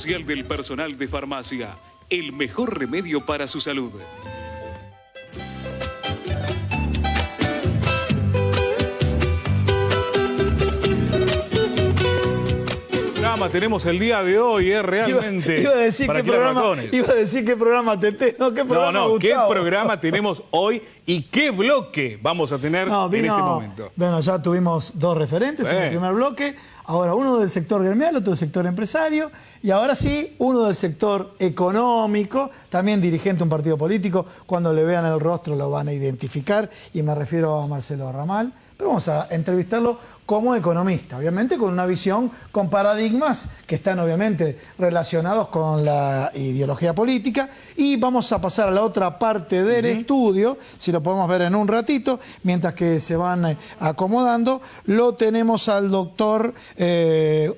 social del personal de farmacia, el mejor remedio para su salud. Tenemos el día de hoy, realmente. Iba a decir qué programa TT, no, qué programa Gustavo. ¿Qué programa tenemos hoy y qué bloque vamos a tener en este momento? Bueno, ya tuvimos dos referentes en el primer bloque, ahora uno del sector gremial, otro del sector empresario, y ahora sí, uno del sector económico, también dirigente de un partido político. Cuando le vean el rostro lo van a identificar, y me refiero a Marcelo Ramal, pero vamos a entrevistarlo como economista, obviamente con una visión, con paradigmas que están obviamente relacionados con la ideología política. Y vamos a pasar a la otra parte del estudio, si lo podemos ver en un ratito, mientras que se van acomodando. Lo tenemos al doctor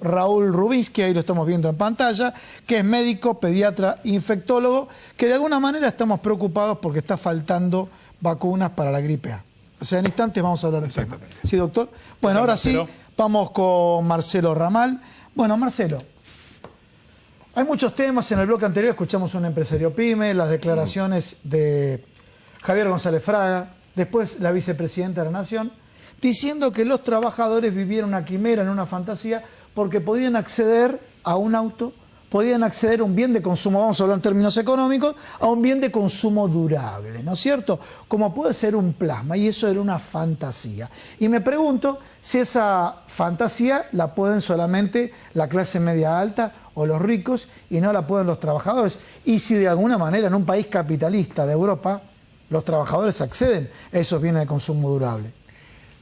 Raúl Rubinsky, ahí lo estamos viendo en pantalla, que es médico, pediatra, infectólogo, que de alguna manera estamos preocupados porque está faltando vacunas para la gripe A. O sea, en instantes vamos a hablar del tema. ¿Sí, doctor? Bueno, ahora sí, vamos con Marcelo Ramal. Bueno, Marcelo, hay muchos temas. En el bloque anterior escuchamos un empresario pyme, las declaraciones de Javier González Fraga, después la vicepresidenta de la Nación, diciendo que los trabajadores vivieron una quimera, en una fantasía, porque podían acceder a un auto, podían acceder a un bien de consumo, vamos a hablar en términos económicos, a un bien de consumo durable, ¿no es cierto? Como puede ser un plasma, y eso era una fantasía. Y me pregunto si esa fantasía la pueden solamente la clase media alta o los ricos y no la pueden los trabajadores. Y si de alguna manera en un país capitalista de Europa los trabajadores acceden a esos bienes de consumo durable.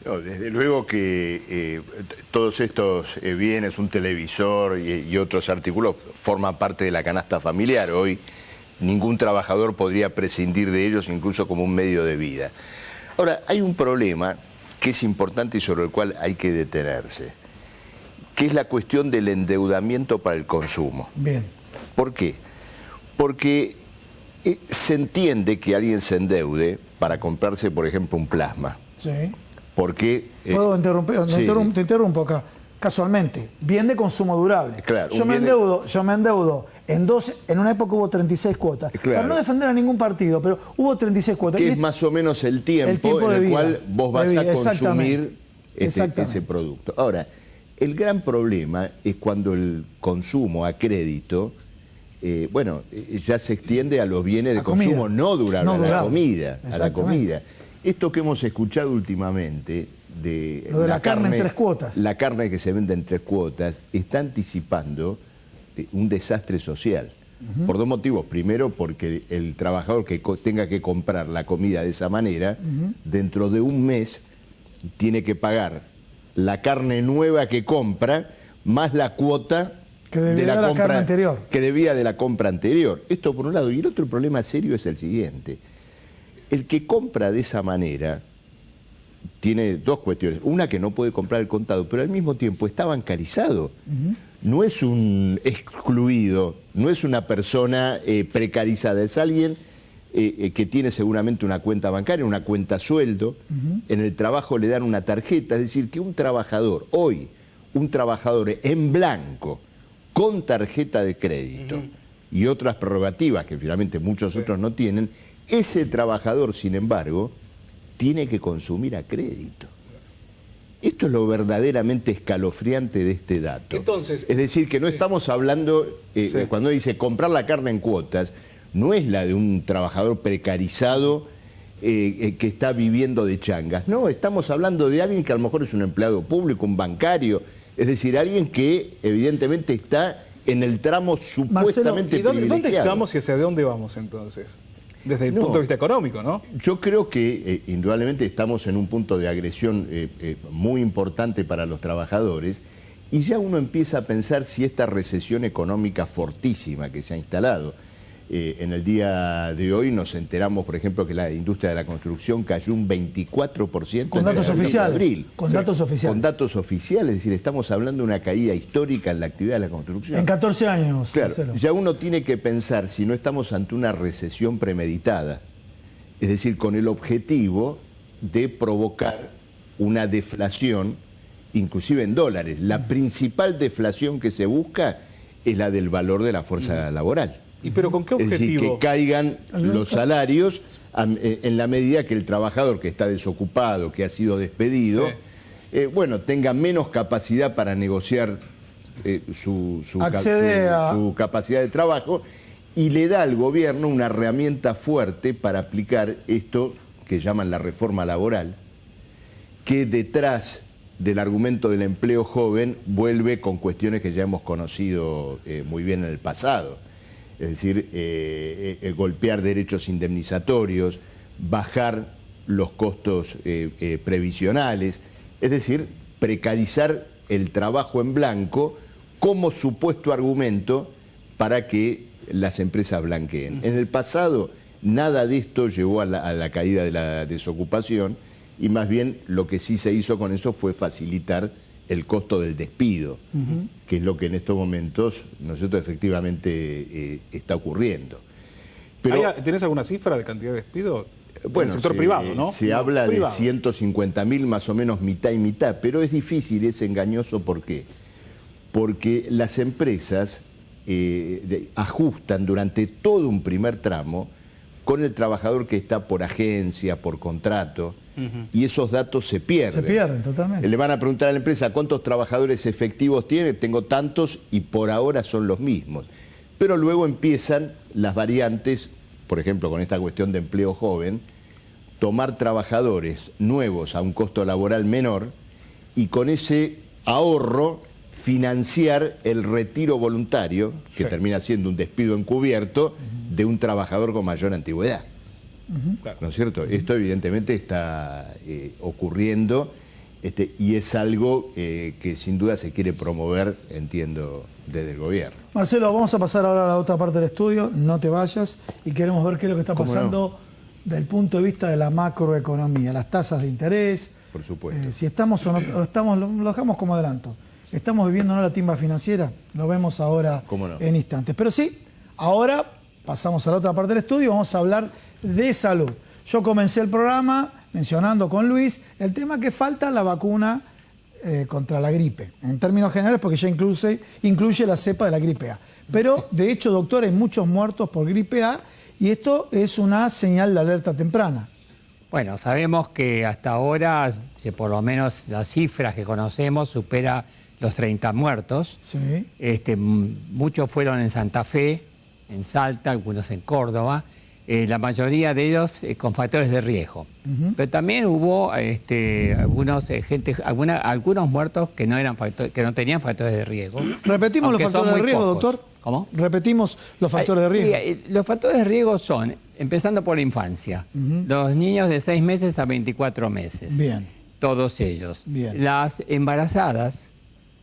No, desde luego que todos estos bienes, un televisor y otros artículos, forman parte de la canasta familiar. Hoy ningún trabajador podría prescindir de ellos, incluso como un medio de vida. Ahora, hay un problema que es importante y sobre el cual hay que detenerse, que es la cuestión del endeudamiento para el consumo. Bien. ¿Por qué? Porque se entiende que alguien se endeude para comprarse, por ejemplo, un plasma. Sí. Porque, ¿Puedo interrumpir? Te interrumpo acá. Casualmente, bien de consumo durable. Claro, yo me endeudo en una época hubo 36 cuotas. Claro. Para no defender a ningún partido, pero hubo 36 cuotas. Que es más o menos el tiempo en el cual vos vas a consumir ese producto. Ahora, el gran problema es cuando el consumo a crédito, ya se extiende a los bienes de consumo no durables, a la comida. Esto que hemos escuchado últimamente de lo de la carne en 3 cuotas. La carne que se vende en 3 cuotas está anticipando un desastre social. Por dos motivos. Primero, porque el trabajador que tenga que comprar la comida de esa manera, dentro de un mes tiene que pagar la carne nueva que compra más la cuota que debía de la compra anterior. Que debía de la compra anterior. Esto por un lado. Y el otro problema serio es el siguiente. El que compra de esa manera tiene dos cuestiones. Una, que no puede comprar el contado, pero al mismo tiempo está bancarizado. No es un excluido, no es una persona precarizada, es alguien que tiene seguramente una cuenta bancaria, una cuenta sueldo. En el trabajo le dan una tarjeta. Es decir, que un trabajador, hoy, un trabajador en blanco, con tarjeta de crédito y otras prerrogativas que finalmente muchos otros no tienen, ese trabajador, sin embargo, tiene que consumir a crédito. Esto es lo verdaderamente escalofriante de este dato. Entonces, es decir, que no estamos hablando, cuando dice comprar la carne en cuotas, no es la de un trabajador precarizado que está viviendo de changas. No, estamos hablando de alguien que a lo mejor es un empleado público, un bancario, es decir, alguien que evidentemente está en el tramo supuestamente privilegiado. ¿Dónde estamos y hacia dónde vamos entonces? Desde el punto de vista económico, ¿no? Yo creo que indudablemente estamos en un punto de agresión muy importante para los trabajadores, y ya uno empieza a pensar si esta recesión económica fortísima que se ha instalado. En el día de hoy nos enteramos, por ejemplo, que la industria de la construcción cayó un 24% con datos oficiales. Abril. Con datos oficiales. Con datos oficiales, es decir, estamos hablando de una caída histórica en la actividad de la construcción. En 14 años. Claro, ya uno tiene que pensar si no estamos ante una recesión premeditada, es decir, con el objetivo de provocar una deflación, inclusive en dólares. La principal deflación que se busca es la del valor de la fuerza laboral. ¿Y pero con qué objetivo? Es decir, que caigan los salarios en la medida que el trabajador que está desocupado, que ha sido despedido, bueno, tenga menos capacidad para negociar su capacidad de trabajo, y le da al gobierno una herramienta fuerte para aplicar esto que llaman la reforma laboral, que detrás del argumento del empleo joven vuelve con cuestiones que ya hemos conocido muy bien en el pasado. Es decir, golpear derechos indemnizatorios, bajar los costos previsionales, es decir, precarizar el trabajo en blanco como supuesto argumento para que las empresas blanqueen. En el pasado nada de esto llevó a la caída de la desocupación, y más bien lo que sí se hizo con eso fue facilitar el costo del despido, que es lo que en estos momentos, ¿no es cierto?, efectivamente está ocurriendo. Pero, ¿tenés alguna cifra de cantidad de despidos? Bueno, en el sector privado, ¿no? Se habla de 150.000 más o menos mitad y mitad, pero es difícil, es engañoso. ¿Por qué? Porque las empresas ajustan durante todo un primer tramo con el trabajador que está por agencia, por contrato, y esos datos se pierden. Se pierden totalmente. Le van a preguntar a la empresa cuántos trabajadores efectivos tiene, tengo tantos y por ahora son los mismos. Pero luego empiezan las variantes, por ejemplo, con esta cuestión de empleo joven, tomar trabajadores nuevos a un costo laboral menor y con ese ahorro financiar el retiro voluntario, que termina siendo un despido encubierto, de un trabajador con mayor antigüedad. ¿No es cierto? Esto evidentemente está ocurriendo y es algo que sin duda se quiere promover, entiendo, desde el gobierno. Marcelo, vamos a pasar ahora a la otra parte del estudio, no te vayas, y queremos ver qué es lo que está pasando desde el punto de vista de la macroeconomía, las tasas de interés. Por supuesto. Si estamos o no, estamos, lo dejamos como adelanto. ¿Estamos viviendo no la timba financiera? Lo vemos ahora en instantes. Pero sí, ahora pasamos a la otra parte del estudio, vamos a hablar de salud. Yo comencé el programa mencionando con Luis el tema que falta la vacuna contra la gripe, en términos generales, porque ya incluye la cepa de la gripe A. Pero, de hecho, doctor, hay muchos muertos por gripe A y esto es una señal de alerta temprana. Bueno, sabemos que hasta ahora, por lo menos las cifras que conocemos, supera los 30 muertos. Sí. Muchos fueron en Santa Fe, en Salta, algunos en Córdoba, la mayoría de ellos con factores de riesgo. Pero también hubo algunos muertos que no tenían factores de riesgo. ¿Repetimos los factores de riesgo, doctor? ¿Cómo? Repetimos los factores de riesgo. Sí, los factores de riesgo son, empezando por la infancia, los niños de 6 meses a 24 meses. Bien. Todos ellos. Bien. Las embarazadas,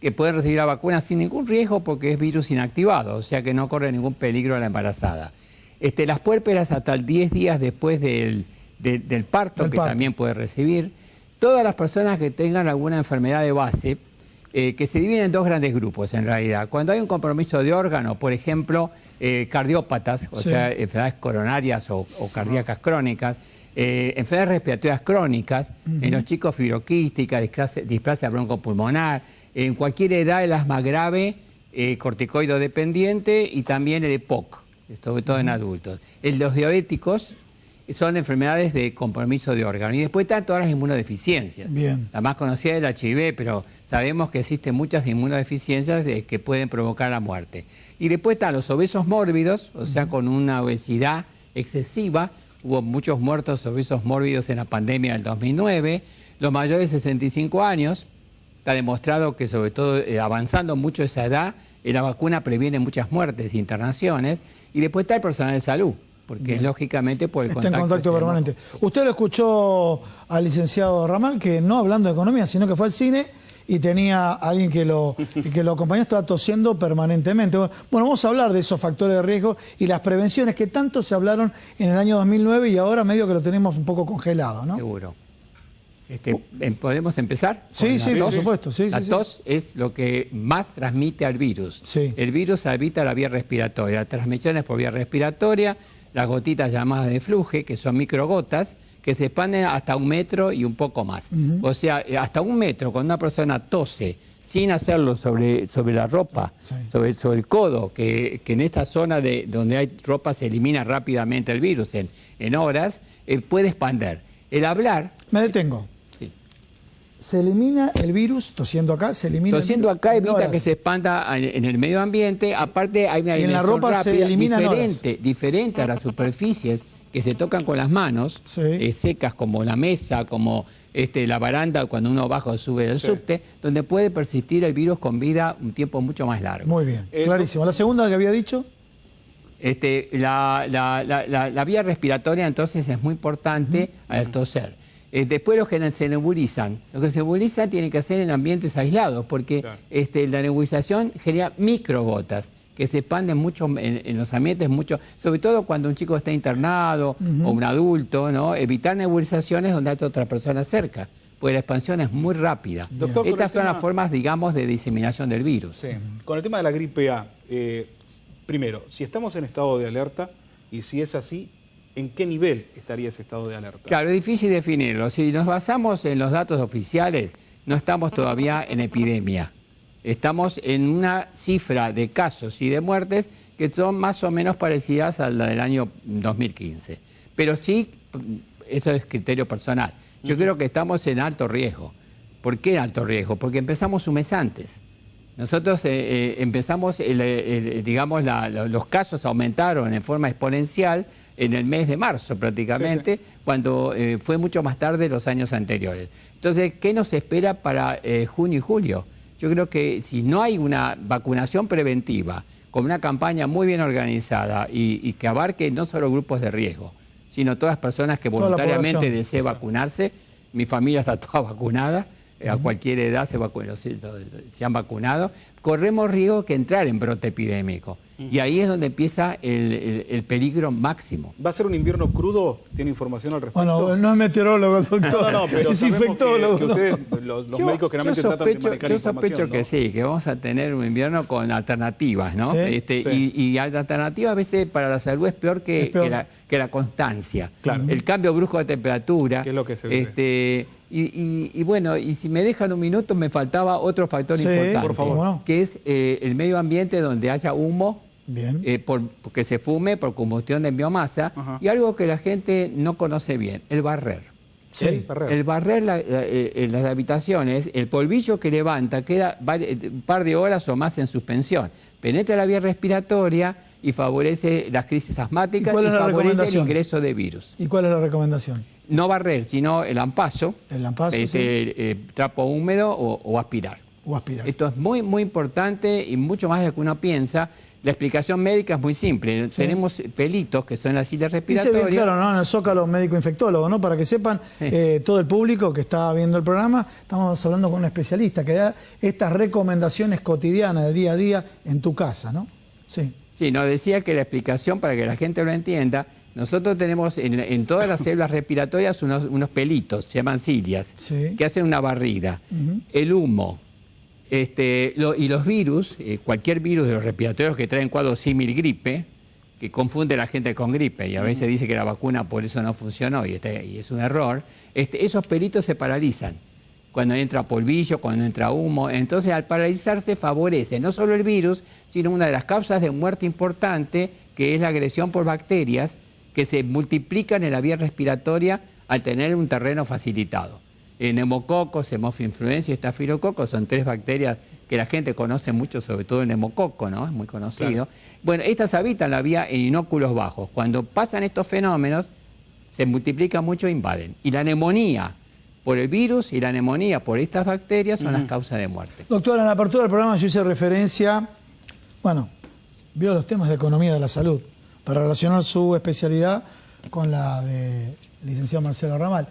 que pueden recibir la vacuna sin ningún riesgo porque es virus inactivado, o sea que no corre ningún peligro a la embarazada. Las puérperas hasta 10 días después del parto, también puede recibir. Todas las personas que tengan alguna enfermedad de base, que se dividen en dos grandes grupos en realidad. Cuando hay un compromiso de órgano, por ejemplo, cardiópatas, o sea, enfermedades coronarias o cardíacas crónicas, enfermedades respiratorias crónicas, en los chicos fibroquística, displasia broncopulmonar, en cualquier edad el asma grave, corticoide dependiente y también el EPOC, sobre todo en adultos. Los diabéticos son enfermedades de compromiso de órgano. Y después están todas las inmunodeficiencias. Bien. La más conocida es el HIV, pero sabemos que existen muchas inmunodeficiencias que pueden provocar la muerte. Y después están los obesos mórbidos, o sea, con una obesidad excesiva. Hubo muchos muertos obesos mórbidos en la pandemia del 2009. Los mayores de 65 años. Está demostrado que, sobre todo, avanzando mucho esa edad, la vacuna previene muchas muertes e internaciones. Y después está el personal de salud, porque es lógicamente por el contacto. Está en contacto permanente. Usted lo escuchó al licenciado Ramal, que no hablando de economía, sino que fue al cine y tenía a alguien que lo acompañó, estaba tosiendo permanentemente. Bueno, vamos a hablar de esos factores de riesgo y las prevenciones que tanto se hablaron en el año 2009 y ahora medio que lo tenemos un poco congelado, ¿no? Seguro. ¿Podemos empezar? Sí, por supuesto. La tos es lo que más transmite al virus. Sí. El virus habita la vía respiratoria. La transmisión es por vía respiratoria, las gotitas llamadas de fluje, que son microgotas, que se expanden hasta 1 metro y un poco más. O sea, hasta 1 metro, cuando una persona tose sin hacerlo sobre la ropa, Sí. sobre el codo, que en esta zona donde hay ropa se elimina rápidamente el virus en horas, puede expander. El hablar... Me detengo. Sí. Se elimina el virus, tosiendo acá, se elimina Tosiendo el virus acá en evita horas. que se expanda en el medio ambiente. Aparte hay una Y en la eliminación ropa se rápida, elimina en horas. diferente a las superficies que se tocan con las manos, Sí. secas como la mesa, como la baranda cuando uno baja o sube del subte, donde puede persistir el virus con vida un tiempo mucho más largo. Muy bien, clarísimo. ¿La segunda que había dicho? La vía respiratoria entonces es muy importante al toser. Después los que se nebulizan. Los que se nebulizan tienen que hacer en ambientes aislados porque la nebulización genera microgotas que se expanden mucho en los ambientes, mucho, sobre todo cuando un chico está internado o un adulto, ¿no? Evitar nebulizaciones donde hay otra persona cerca, porque la expansión es muy rápida. Doctor, estas son las formas, digamos, de diseminación del virus. Sí. Con el tema de la gripe A, primero, si estamos en estado de alerta y si es así, ¿en qué nivel estaría ese estado de alerta? Claro, es difícil definirlo. Si nos basamos en los datos oficiales, no estamos todavía en epidemia. Estamos en una cifra de casos y de muertes que son más o menos parecidas a la del año 2015. Pero sí, eso es criterio personal. Yo creo que estamos en alto riesgo. ¿Por qué alto riesgo? Porque empezamos un mes antes. Nosotros empezamos, digamos, los casos aumentaron en forma exponencial en el mes de marzo prácticamente, cuando fue mucho más tarde los años anteriores. Entonces, ¿qué nos espera para junio y julio? Yo creo que si no hay una vacunación preventiva, con una campaña muy bien organizada y que abarque no solo grupos de riesgo, sino todas las personas que voluntariamente deseen vacunarse, mi familia está toda vacunada, a cualquier edad se han vacunado, corremos riesgo que entrar en brote epidémico. Y ahí es donde empieza el peligro máximo. ¿Va a ser un invierno crudo? ¿Tiene información al respecto? Bueno, no es meteorólogo, doctor. No, pero es infectólogo. que ustedes, los médicos generalmente tratan de manejar yo información, sospecho que ¿no? sí, que vamos a tener un invierno con alternativas, ¿no? Sí. Y la alternativa a veces para la salud es peor que la constancia. Claro. El cambio brusco de temperatura. Que es lo que se vive. Y bueno, y si me dejan un minuto, me faltaba otro factor importante, por favor. que es el medio ambiente donde haya humo, Bien. porque se fume por combustión de biomasa, y algo que la gente no conoce bien, el barrer. Sí. El barrer las habitaciones, el polvillo que levanta queda un par de horas o más en suspensión, penetra la vía respiratoria y favorece las crisis asmáticas ¿Y cuál es la favorece el recomendación? ingreso de virus. ¿Y cuál es la recomendación? No barrer, sino el ampaso, El lampazo, trapo húmedo o aspirar. o aspirar. Esto es muy, muy importante y mucho más de lo que uno piensa. La explicación médica es muy simple. Tenemos pelitos que son las cilias Dice respiratorias. bien claro, ¿no? En el Zócalo médico infectólogo, ¿no? Para que sepan todo el público que está viendo el programa, estamos hablando con un especialista que da estas recomendaciones cotidianas de día a día en tu casa, ¿no? Sí. Sí, nos decía que la explicación, para que la gente lo entienda, nosotros tenemos en todas las células respiratorias unos pelitos, se llaman cilias, que hacen una barrida. El humo y los virus, cualquier virus de los respiratorios que traen cuadros símil gripe, que confunde a la gente con gripe y a veces dice que la vacuna por eso no funcionó y es un error, esos pelitos se paralizan cuando entra polvillo, cuando entra humo. Entonces, al paralizarse favorece no solo el virus, sino una de las causas de muerte importante, que es la agresión por bacterias que se multiplican en la vía respiratoria al tener un terreno facilitado. Neumococos, Haemophilus influenzae y Staphylococcus son 3 bacterias que la gente conoce mucho, sobre todo el neumococo, ¿no? Es muy conocido. Claro. Bueno, estas habitan la vía en inóculos bajos. Cuando pasan estos fenómenos, se multiplican mucho e invaden. Y la neumonía por el virus y la neumonía por estas bacterias son las causas de muerte. Doctora, en la apertura del programa yo hice referencia, vio los temas de economía de la salud, para relacionar su especialidad con la de licenciado Marcelo Ramal.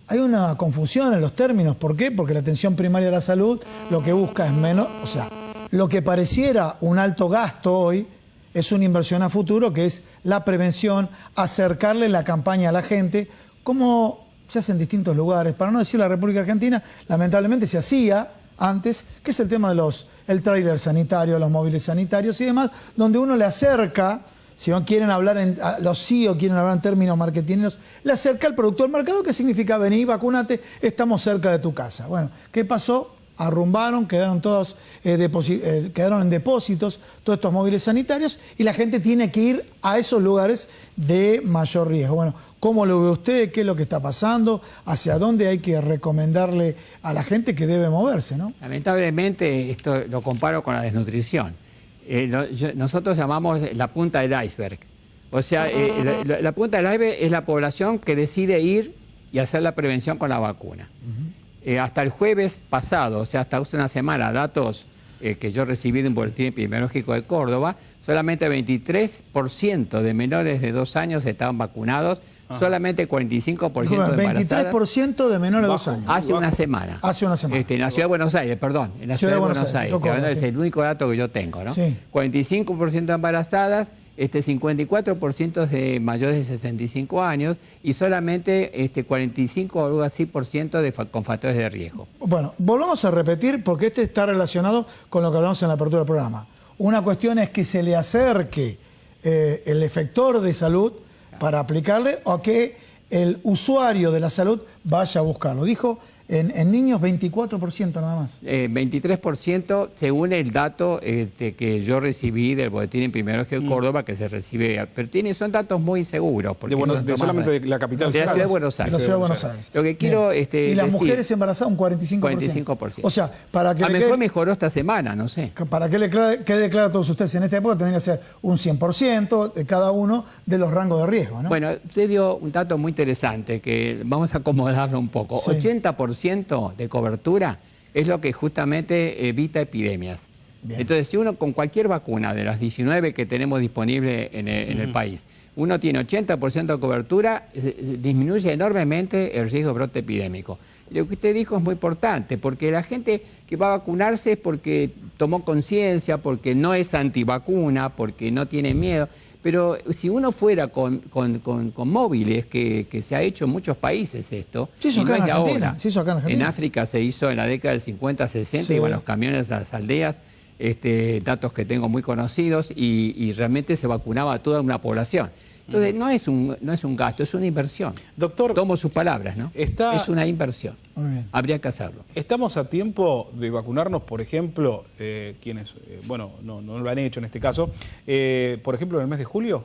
Hay una confusión en los términos, ¿por qué? Porque la atención primaria de la salud lo que busca es menos, o sea, lo que pareciera un alto gasto hoy es una inversión a futuro, que es la prevención, acercarle la campaña a la gente, como se hace en distintos lugares, para no decir la República Argentina, lamentablemente se hacía antes, que es el tema de el tráiler sanitario, los móviles sanitarios y demás, donde uno le acerca, si no quieren hablar los CEO quieren hablar en términos marketingeros, le acerca al producto al mercado, que significa vení, vacúnate, estamos cerca de tu casa. Bueno, ¿qué pasó? arrumbaron, quedaron todos quedaron en depósitos todos estos móviles sanitarios y la gente tiene que ir a esos lugares de mayor riesgo. Bueno, ¿cómo lo ve usted? ¿Qué es lo que está pasando? ¿Hacia dónde hay que recomendarle a la gente que debe moverse, no? Lamentablemente, esto lo comparo con la desnutrición. Nosotros llamamos la punta del iceberg. O sea, la punta del iceberg es la población que decide ir y hacer la prevención con la vacuna. Hasta el jueves pasado, o sea, hasta hace una semana, datos que yo recibí de un boletín epidemiológico de Córdoba, solamente 23% de menores de 2 años estaban vacunados, solamente 45% de embarazadas. 23% de menores de 2 años. Hace una semana. Hace una semana. En la Ciudad de Buenos Aires, perdón. En la Ciudad de Buenos Aires. Es el único dato que yo tengo, ¿no? Sí. 45% de embarazadas, 54% de mayores de 65 años y solamente 45 o algo así % con factores de riesgo. Bueno, volvamos a repetir porque este está relacionado con lo que hablamos en la apertura del programa. Una cuestión es que se le acerque el efector de salud para aplicarle o que el usuario de la salud vaya a buscarlo. Dijo en niños 24% nada más. 23% según el dato que yo recibí del boletín epidemiológico de Córdoba que se recibe. Pero son datos muy seguros. Porque solamente de la capital. De la Ciudad de Buenos Aires. La Ciudad de Buenos Aires. Lo que quiero y las decir, mujeres embarazadas un 45%. 45%. O sea, para que mejoró esta semana, no sé. Para que quede claro a todos ustedes, en esta época tendría que ser un 100% de cada uno de los rangos de riesgo, ¿no? Bueno, usted dio un dato muy interesante que vamos a acomodarlo un poco. Sí. 80% de cobertura es lo que justamente evita epidemias. Bien. Entonces, si uno con cualquier vacuna de las 19 que tenemos disponibles en el país, uno tiene 80% de cobertura, disminuye enormemente el riesgo de brote epidémico. Lo que usted dijo es muy importante, porque la gente que va a vacunarse es porque tomó conciencia, porque no es antivacuna, porque no tiene miedo. Pero si uno fuera con móviles, que se ha hecho en muchos países esto, se hizo acá en Argentina. En África se hizo en la década del 50-60, sí. Iban los camiones a las aldeas, datos que tengo muy conocidos, y realmente se vacunaba a toda una población. Entonces no es un gasto, es una inversión. Doctor, tomo sus palabras, ¿no? Es una inversión. Muy bien. Habría que hacerlo. ¿Estamos a tiempo de vacunarnos, por ejemplo, quienes, no lo han hecho en este caso, por ejemplo, en el mes de julio?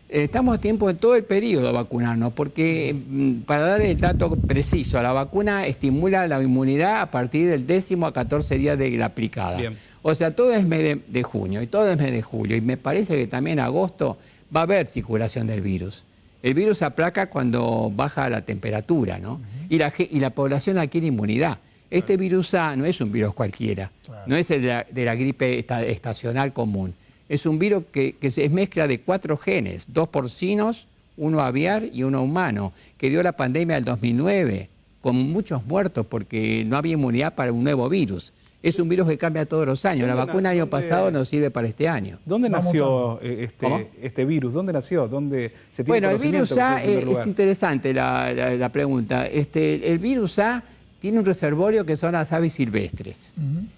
Estamos a tiempo en todo el periodo de vacunarnos, porque para dar el dato preciso, la vacuna estimula la inmunidad a partir del 10º a 14 días de la aplicada. Bien. O sea, todo es mes de junio y todo es mes de julio, y me parece que también en agosto va a haber circulación del virus. El virus aplaca cuando baja la temperatura, ¿no? Y la población adquiere inmunidad. Este virus A no es un virus cualquiera, no es el de la gripe estacional común. Es un virus que es mezcla de 4 genes, 2 porcinos, 1 aviar y 1 humano, que dio la pandemia del 2009, con muchos muertos porque no había inmunidad para un nuevo virus. Es un virus que cambia todos los años. La vacuna del año pasado no sirve para este año. ¿Dónde nació este virus? ¿Dónde nació? ¿Dónde se tiene Bueno, el virus A es interesante la pregunta. El virus A tiene un reservorio que son las aves silvestres.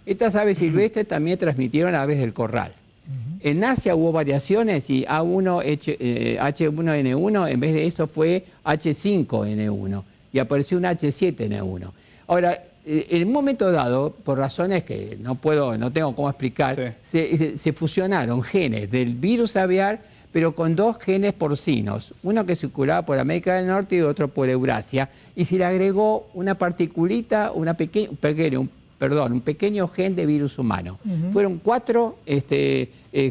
Estas aves silvestres también transmitieron a aves del corral. En Asia hubo variaciones y H1N1 en vez de eso fue H5N1 y apareció un H7N1. Ahora, en un momento dado, por razones que no tengo cómo explicar, sí. se fusionaron genes del virus aviar, pero con 2 genes porcinos, uno que circulaba por América del Norte y otro por Eurasia, y se le agregó una particulita, un pequeño gen de virus humano. Fueron 4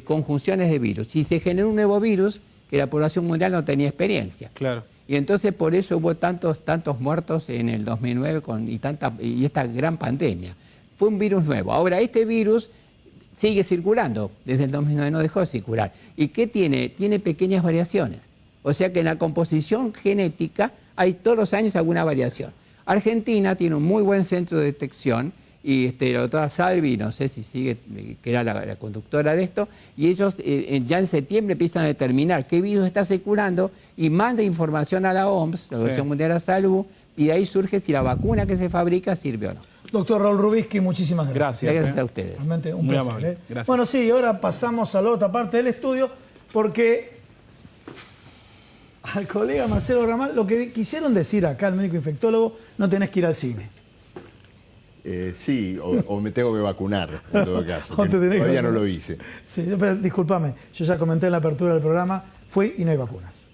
conjunciones de virus, y se generó un nuevo virus que la población mundial no tenía experiencia. Claro. Y entonces por eso hubo tantos muertos en el 2009 y esta gran pandemia. Fue un virus nuevo. Ahora, este virus sigue circulando. Desde el 2009 no dejó de circular. ¿Y qué tiene? Tiene pequeñas variaciones. O sea que en la composición genética hay todos los años alguna variación. Argentina tiene un muy buen centro de detección, y la doctora Salvi, no sé si sigue, que era la conductora de esto, y ellos ya en septiembre empiezan a determinar qué virus está circulando y manda información a la OMS, la Organización Mundial de la Salud, y de ahí surge si la vacuna que se fabrica sirve o no. Doctor Raúl Rubisky, muchísimas gracias. Gracias a ustedes. Realmente un muy placer. Amable. Bueno, sí, ahora pasamos a la otra parte del estudio, porque al colega Marcelo Ramal, lo que quisieron decir acá, el médico infectólogo, no tenés que ir al cine. Sí, o me tengo que vacunar, en todo caso. O te tenés que Todavía no vacunar. lo hice. Sí, pero discúlpame, yo ya comenté en la apertura del programa, fui y no hay vacunas.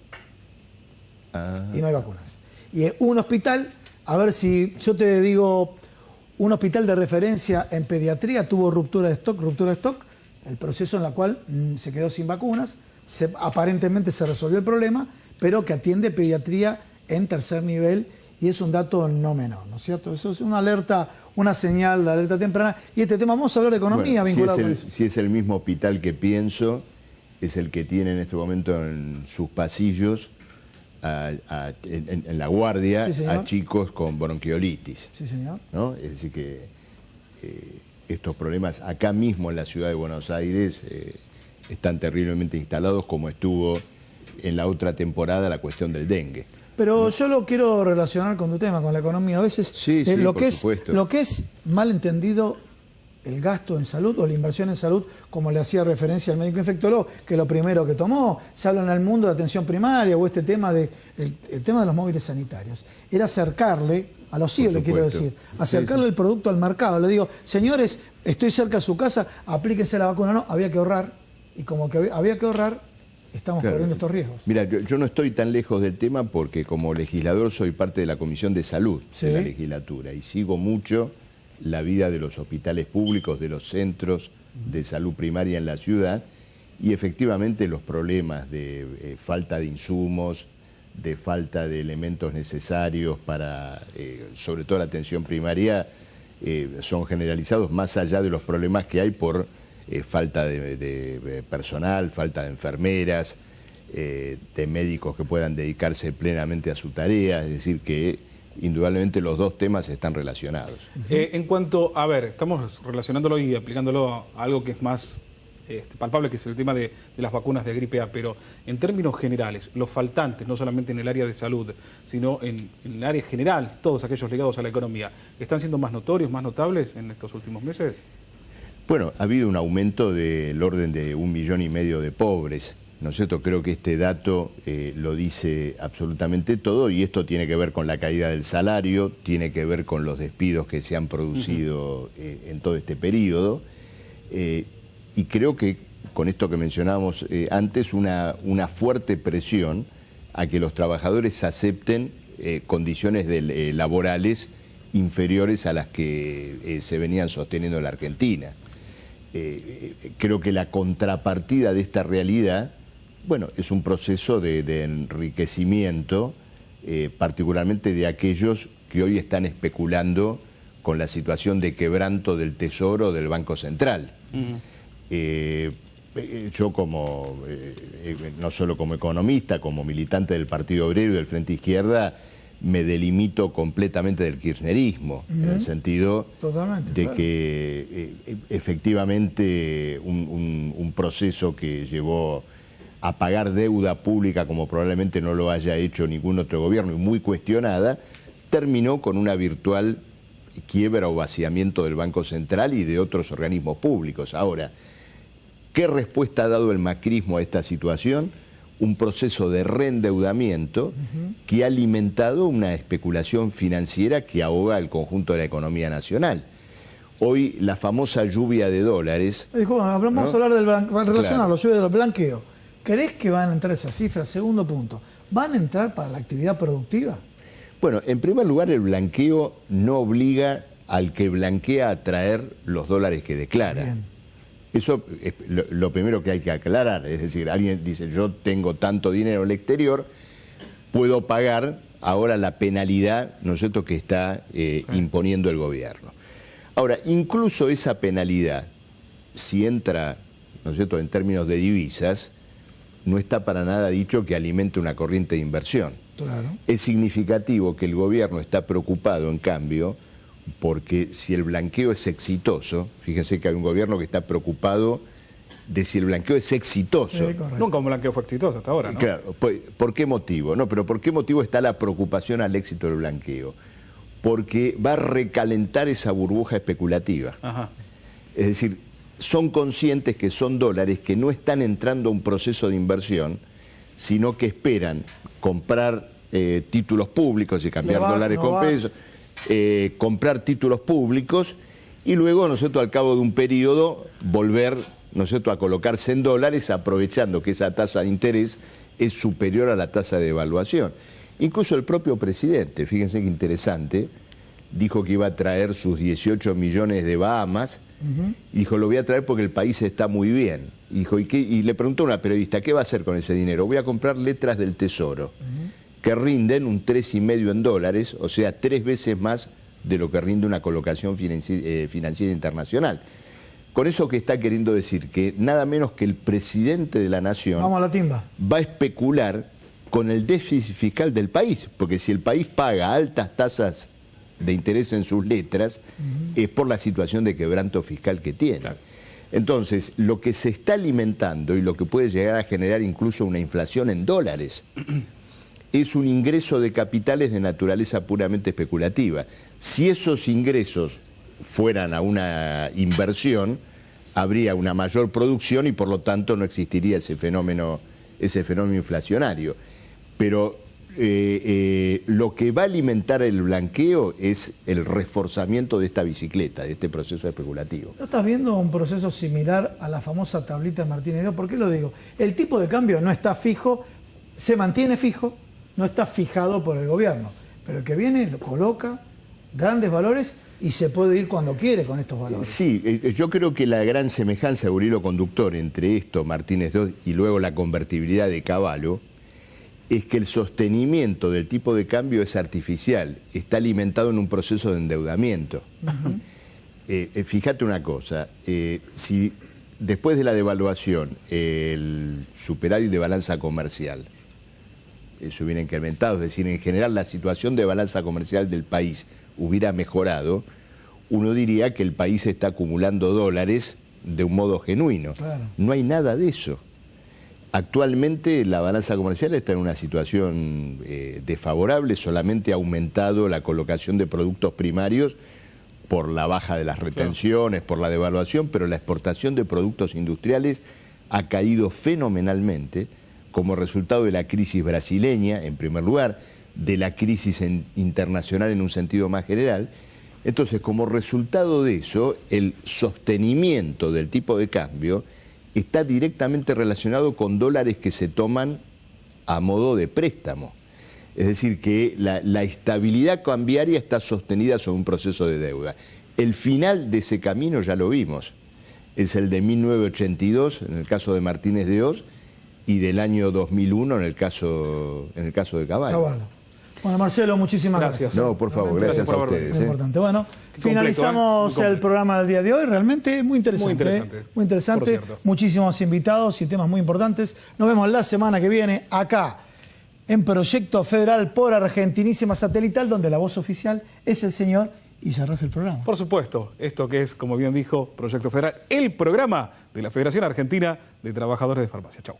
Y no hay vacunas. Y un hospital, a ver si yo te digo, un hospital de referencia en pediatría tuvo ruptura de stock, el proceso en la cual se quedó sin vacunas, aparentemente se resolvió el problema, pero que atiende pediatría en tercer nivel. Y es un dato no menor, ¿no es cierto? Eso es una alerta, una señal de alerta temprana. Y este tema, vamos a hablar de economía vinculado con eso. Si es el mismo hospital que pienso, es el que tiene en este momento en sus pasillos, en la guardia, Sí, a chicos con bronquiolitis. Sí, señor. ¿No? Es decir que estos problemas acá mismo en la ciudad de Buenos Aires están terriblemente instalados, como estuvo en la otra temporada la cuestión del dengue. Pero yo lo quiero relacionar con tu tema, con la economía. A veces lo que es mal entendido el gasto en salud o la inversión en salud, como le hacía referencia al médico infectólogo, que lo primero que tomó, se habla en el mundo de atención primaria o este tema el tema de los móviles sanitarios, era acercarle a los CIE, le quiero decir, acercarle el producto al mercado. Le digo, señores, estoy cerca de su casa, aplíquense la vacuna. No, había que ahorrar, y como que había que ahorrar, estamos corriendo estos riesgos. Mira, yo no estoy tan lejos del tema porque como legislador soy parte de la Comisión de Salud de la legislatura y sigo mucho la vida de los hospitales públicos, de los centros de salud primaria en la ciudad, y efectivamente los problemas de falta de insumos, de falta de elementos necesarios para, sobre todo la atención primaria, son generalizados más allá de los problemas que hay por falta de personal, falta de enfermeras, de médicos que puedan dedicarse plenamente a su tarea, es decir que indudablemente los dos temas están relacionados. En cuanto, a ver, estamos relacionándolo y aplicándolo a algo que es más palpable, que es el tema de las vacunas de gripe A, pero en términos generales, los faltantes, no solamente en el área de salud, sino en el área general, todos aquellos ligados a la economía, ¿están siendo más notorios, más notables en estos últimos meses? Bueno, ha habido un aumento del orden de 1,5 millones de pobres, ¿no es cierto? Creo que este dato lo dice absolutamente todo y esto tiene que ver con la caída del salario, tiene que ver con los despidos que se han producido en todo este periodo y creo que con esto que mencionábamos antes, una fuerte presión a que los trabajadores acepten condiciones laborales inferiores a las que se venían sosteniendo en la Argentina. Creo que la contrapartida de esta realidad, bueno, es un proceso de enriquecimiento, particularmente de aquellos que hoy están especulando con la situación de quebranto del Tesoro del Banco Central. Yo no solo como economista, como militante del Partido Obrero y del Frente Izquierda, me delimito completamente del kirchnerismo, en el sentido de que efectivamente un proceso que llevó a pagar deuda pública como probablemente no lo haya hecho ningún otro gobierno y muy cuestionada, terminó con una virtual quiebra o vaciamiento del Banco Central y de otros organismos públicos. Ahora, ¿qué respuesta ha dado el macrismo a esta situación? Un proceso de reendeudamiento que ha alimentado una especulación financiera que ahoga el conjunto de la economía nacional. Hoy la famosa lluvia de dólares... Vamos a hablar del relacionarlo, lluvia del blanqueo. ¿Crees que van a entrar esas cifras? Segundo punto, ¿van a entrar para la actividad productiva? Bueno, en primer lugar, el blanqueo no obliga al que blanquea a traer los dólares que declara. Bien. Eso es lo primero que hay que aclarar, es decir, alguien dice, yo tengo tanto dinero en el exterior, puedo pagar ahora la penalidad, ¿no es cierto?, que está imponiendo el gobierno. Ahora, incluso esa penalidad, si entra, ¿no es cierto?, en términos de divisas, no está para nada dicho que alimente una corriente de inversión. Claro. Es significativo que el gobierno está preocupado, en cambio, porque si el blanqueo es exitoso, fíjense que hay un gobierno que está preocupado de si el blanqueo es exitoso. Sí, nunca un blanqueo fue exitoso hasta ahora, ¿no? Claro, ¿por qué motivo? No, pero ¿por qué motivo está la preocupación al éxito del blanqueo? Porque va a recalentar esa burbuja especulativa. Ajá. Es decir, son conscientes que son dólares que no están entrando a un proceso de inversión, sino que esperan comprar títulos públicos y cambiar dólares con pesos. comprar títulos públicos y luego, ¿no es cierto?, al cabo de un periodo, volver, ¿no es cierto?, a colocarse en dólares, aprovechando que esa tasa de interés es superior a la tasa de devaluación. Incluso el propio presidente, fíjense qué interesante, dijo que iba a traer sus 18 millones de Bahamas, dijo, lo voy a traer porque el país está muy bien. Dijo, y le preguntó a una periodista, ¿qué va a hacer con ese dinero? Voy a comprar letras del Tesoro, que rinden un 3,5 en dólares, o sea, 3 veces más de lo que rinde una colocación financiera internacional. Con eso que está queriendo decir que nada menos que el presidente de la nación vamos a la timba, va a especular con el déficit fiscal del país, porque si el país paga altas tasas de interés en sus letras, es por la situación de quebranto fiscal que tiene. Claro. Entonces, lo que se está alimentando y lo que puede llegar a generar incluso una inflación en dólares es un ingreso de capitales de naturaleza puramente especulativa. Si esos ingresos fueran a una inversión, habría una mayor producción y por lo tanto no existiría ese fenómeno inflacionario. Pero lo que va a alimentar el blanqueo es el reforzamiento de esta bicicleta, de este proceso especulativo. ¿No estás viendo un proceso similar a la famosa tablita de Martínez de Oz? ¿Por qué lo digo? El tipo de cambio no está fijo, se mantiene fijo, no está fijado por el gobierno, pero el que viene lo coloca grandes valores y se puede ir cuando quiere con estos valores. Sí, yo creo que la gran semejanza de un hilo conductor entre esto, Martínez de Oz, y luego la convertibilidad de Cavallo, es que el sostenimiento del tipo de cambio es artificial, está alimentado en un proceso de endeudamiento. Fíjate una cosa, si después de la devaluación el superávit de balanza comercial se hubiera incrementado, es decir, en general la situación de balanza comercial del país hubiera mejorado, uno diría que el país está acumulando dólares de un modo genuino. Claro. No hay nada de eso. Actualmente la balanza comercial está en una situación desfavorable, solamente ha aumentado la colocación de productos primarios por la baja de las retenciones, por la devaluación, pero la exportación de productos industriales ha caído fenomenalmente como resultado de la crisis brasileña, en primer lugar, de la crisis internacional en un sentido más general. Entonces, como resultado de eso, el sostenimiento del tipo de cambio está directamente relacionado con dólares que se toman a modo de préstamo. Es decir, que la estabilidad cambiaria está sostenida sobre un proceso de deuda. El final de ese camino ya lo vimos. Es el de 1982, en el caso de Martínez de Oz, y del año 2001 en el caso de Cavallo. Bueno, Marcelo, muchísimas gracias. No, por favor, gracias a ustedes. Muy importante. Bueno, finalizamos el programa del día de hoy. Realmente muy interesante. Muy interesante. Muchísimos invitados y temas muy importantes. Nos vemos la semana que viene acá en Proyecto Federal por Argentinísima Satelital, donde la voz oficial es el señor y cerrás el programa. Por supuesto, esto que es, como bien dijo, Proyecto Federal, el programa de la Federación Argentina de Trabajadores de Farmacia. Chau.